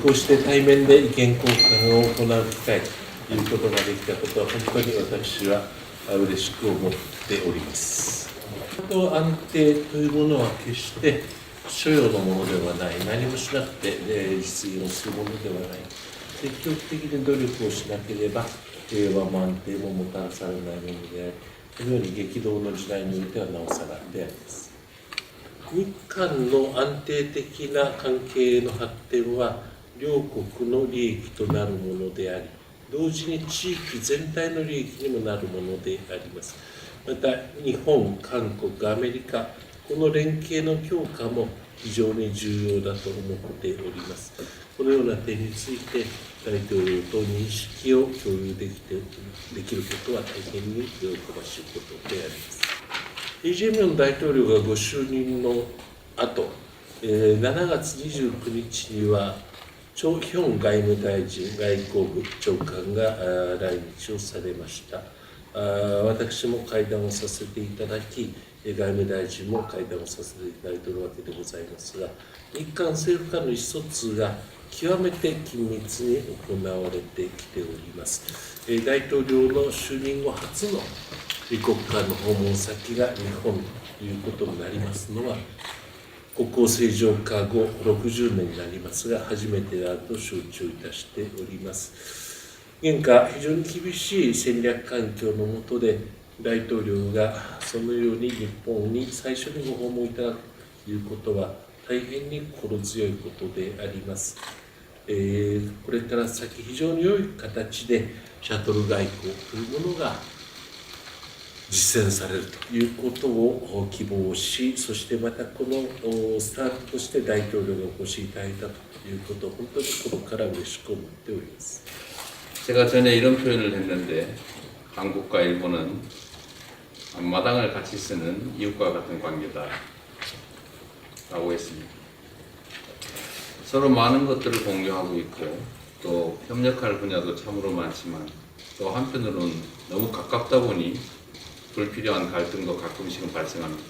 こうして対面で意見交換を行う機会ということができたことは本当に私は嬉しく思っております。安定というものは決して所要のものではない、何もしなくて実現をするものではない、積極的に努力をしなければ平和も安定ももたらされないものであり、このように激動の時代においてはなおさらであります。日韓の安定的な関係の発展は両国の利益となるものであり、同時に地域全体の利益にもなるものであります。また日本、韓国、アメリカ、この連携の強化も非常に重要だと思っております。このような点について大統領と認識を共有できることは大変に喜ばしいことであります。イ・ジェミョン大統領がご就任の後、7月29日にはチョ・ヒョン外務大臣、外交部長官が来日をされました。私も会談をさせていただき、外務大臣も会談をさせていただいているわけでございますが、日韓政府間の意思疎通が極めて緊密に行われてきております。大統領の就任後初の李国間の訪問先が日本ということになりますのは、国交正常化後60年になりますが、初めてであると承知をいたしております。現下、非常に厳しい戦略環境の下で、大統領がそのように日本に最初にご訪問いただくということは、大変に心強いことであります。これから先、非常に良い形でシャトル外交というものが実践されるということを希望し、そしてまたこのスタートとして大統領がお越しいただいたということを本当に心から嬉しく思っております。제가 전에 이런 표현을 했는데, 한국과 일본은 앞마당을 같이 쓰는 이웃과 같은 관계다 라고 했습니다. 서로 많은 것들을 공유하고 있고 또 협력할 분야도 참으로 많지만, 또 한편으로는 너무 가깝다 보니 불필요한 갈등도 가끔씩은 발생합니다.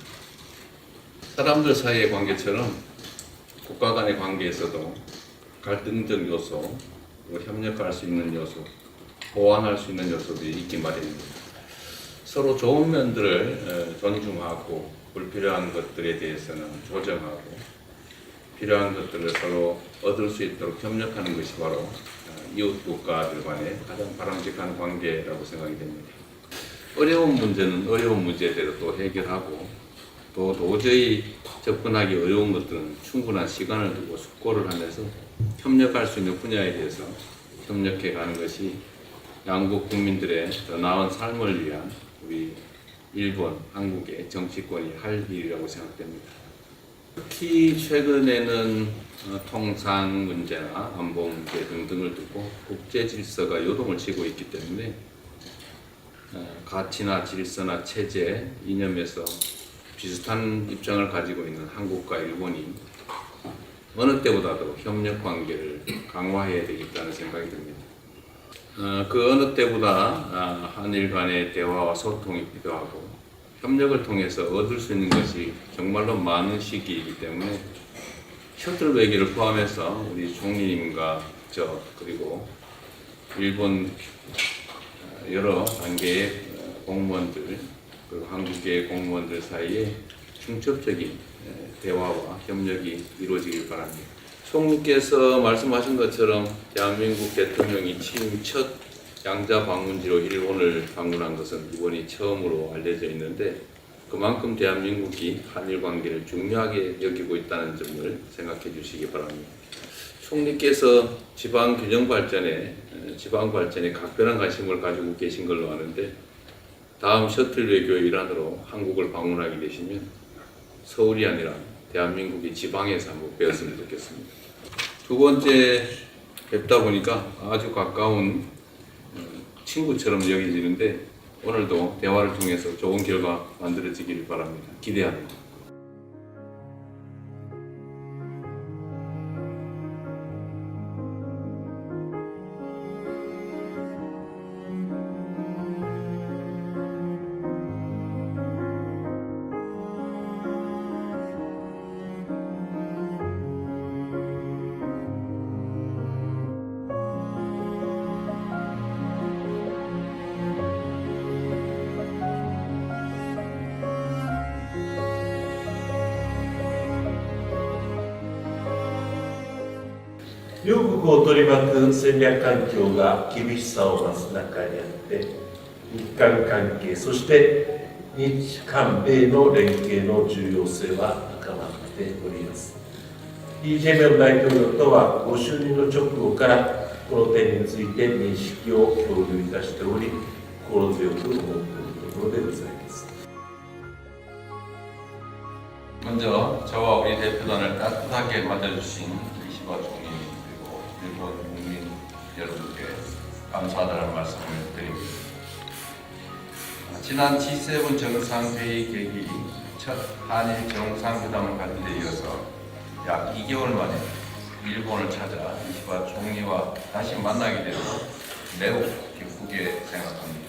사람들 사이의 관계처럼 국가 간의 관계에서도 갈등적 요소, 협력할 수 있는 요소, 보완할 수 있는 요소들이 있기 마련입니다. 서로 좋은 면들을 존중하고 불필요한 것들에 대해서는 조정하고 필요한 것들을 서로 얻을 수 있도록 협력하는 것이 바로 이웃 국가들 간의 가장 바람직한 관계라고 생각이 됩니다. 어려운 문제는 어려운 문제대로 또 해결하고, 또 도저히 접근하기 어려운 것들은 충분한 시간을 두고 숙고를 하면서 협력할 수 있는 분야에 대해서 협력해 가는 것이 양국 국민들의 더 나은 삶을 위한 우리 일본, 한국의 정치권이 할 일이라고 생각됩니다. 특히 최근에는 통상 문제나 안보 문제 등등을 두고 국제 질서가 요동을 치고 있기 때문에 가치나 질서나 체제, 이념에서 비슷한 입장을 가지고 있는 한국과 일본이 어느 때보다도 협력 관계를 강화해야 되겠다는 생각이 듭니다. 그 어느 때보다 한일 간의 대화와 소통이 필요하고, 협력을 통해서 얻을 수 있는 것이 정말로 많은 시기이기 때문에 셔틀 외교를 포함해서 우리 총리님과 그리고 일본 여러 단계의 공무원들, 그리고 한국의 공무원들 사이에 중첩적인 대화와 협력이 이루어지길 바랍니다. 총리께서 말씀하신 것처럼 대한민국 대통령이 취임 첫 양자 방문지로 일본을 방문한 것은 이번이 처음으로 알려져 있는데, 그만큼 대한민국이 한일 관계를 중요하게 여기고 있다는 점을 생각해 주시기 바랍니다. 총리께서 지방 균형 발전에 각별한 관심을 가지고 계신 걸로 아는데, 다음 셔틀 외교의 일환으로 한국을 방문하게 되시면 서울이 아니라 대한민국이 지방에서 한번 배웠으면 좋겠습니다. 두 번째 뵙다 보니까 아주 가까운 친구처럼 여겨지는데, 오늘도 대화를 통해서 좋은 결과 만들어지기를 바랍니다. 기대합니다. 両国を取り巻く戦略環境が厳しさを増す中にあって、日韓関係、そして日韓米の連携の重要性は高まっております。イ・ジェミョン大統領とはご就任の直後からこの点について認識を共有いたしており、心強く思っているところでございます。 먼저 저와 우리 대표단을 따뜻하게 맞아주신 이시바 총리 그리고 일본 국민 여러분께 감사하다는 말씀을 드립니다. 지난 G7 정상회의 계기 첫 한일 정상회담을 가진 데 이어서 약 2개월 만에 일본을 찾아 이시바 총리와 다시 만나게 되어 매우 기쁘게 생각합니다.